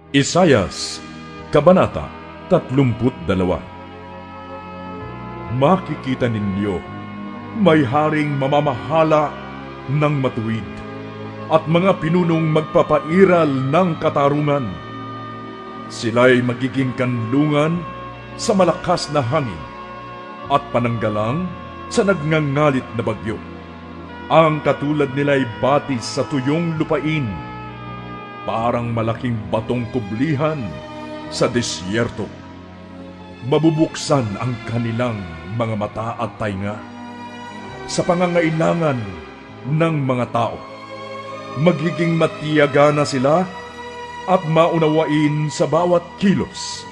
Isayas, Kabanata 32. Makikita ninyo, may haring mamamahala ng matuwid at mga pinunong magpapairal ng katarungan. Sila'y magiging kanlungan sa malakas na hangin at pananggalang sa nagngangalit na bagyo. Ang katulad nila'y batis sa tuyong lupain, parang malaking batong kublihan sa disyerto. Mabubuksan ang kanilang mga mata at tainga sa pangangailangan ng mga tao. Magiging matiyaga na sila at maunawain sa bawat kilos.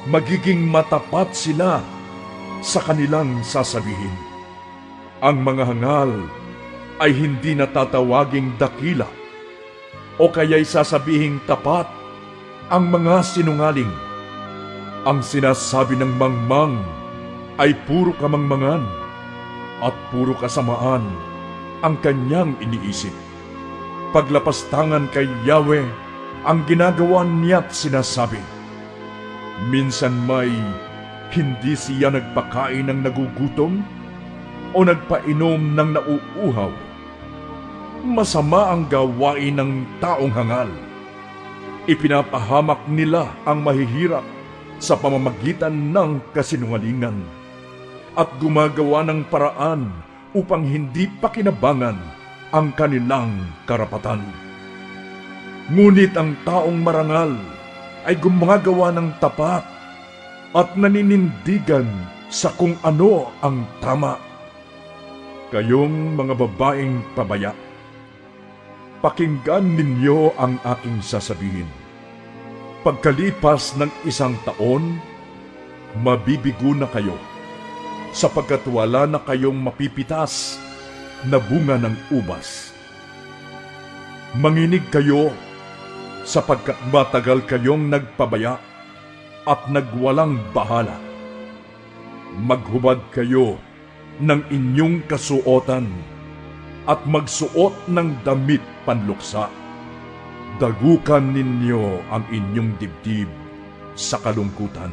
Magiging matapat sila sa kanilang sasabihin. Ang mga hangal ay hindi natatawaging dakila o kaya'y sasabihing tapat ang mga sinungaling. Ang sinasabi ng mangmang ay puro kamangmangan at puro kasamaan ang kanyang iniisip. Paglapastangan kay Yahweh ang ginagawa niya't sinasabi. Minsan may hindi siya nagpakain ng nagugutom o nagpainom ng nauuhaw. Masama ang gawain ng taong hangal. Ipinapahamak nila ang mahihirap sa pamamagitan ng kasinungalingan at gumagawa ng paraan upang hindi pakinabangan ang kanilang karapatan. Ngunit ang taong marangal ay gumagawa ng tapat at naninindigan sa kung ano ang tama. Kayong mga babaeng pabaya, pakinggan ninyo ang aking sasabihin. Pagkalipas ng 1 taon, mabibigo na kayo, sapagkat wala na kayong mapipitas na bunga ng ubas. Manginig kayo, sapagkat matagal kayong nagpabaya at nagwalang bahala. Maghubad kayo ng inyong kasuotan at magsuot ng damit panluksa. Dagukan ninyo ang inyong dibdib sa kalungkutan,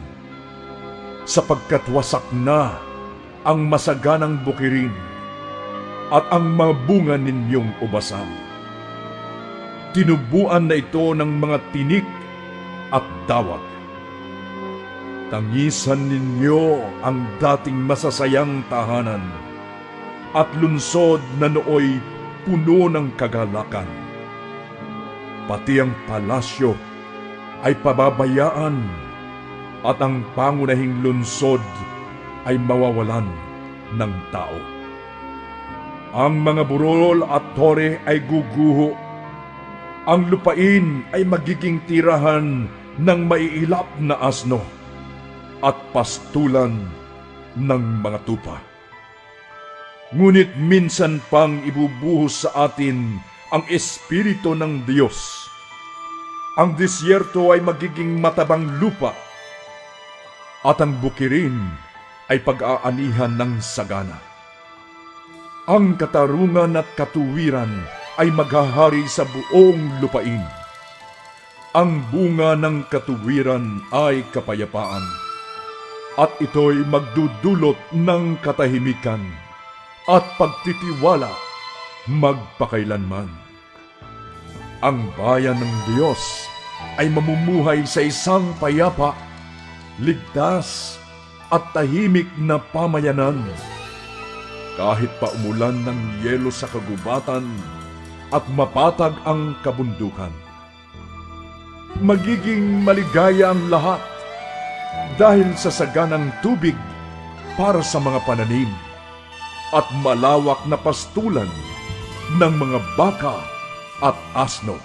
sapagkat wasak na ang masaganang bukirin at ang mabunga ninyong ubasan. Tinubuan na ito ng mga tinik at dawag. Tangisan ninyo ang dating masasayang tahanan at lunsod na nooy puno ng kagalakan. Pati ang palasyo ay pababayaan at ang pangunahing lunsod ay mawawalan ng tao. Ang mga burol at tore ay guguho. Ang lupain ay magiging tirahan ng maiilap na asno at pastulan ng mga tupa. Ngunit minsan pang ibubuhos sa atin ang Espiritu ng Diyos. Ang disyerto ay magiging matabang lupa at ang bukirin ay pag-aanihan ng sagana. Ang katarungan at katuwiran ay maghahari sa buong lupain. Ang bunga ng katuwiran ay kapayapaan at ito'y magdudulot ng katahimikan at pagtitiwala magpakailanman. Ang bayan ng Diyos ay mamumuhay sa isang payapa, ligtas at tahimik na pamayanan. Kahit pa umulan ng yelo sa kagubatan at mapatag ang kabundukan. Magiging maligaya ang lahat dahil sa saganang tubig para sa mga pananim at malawak na pastulan ng mga baka at asno.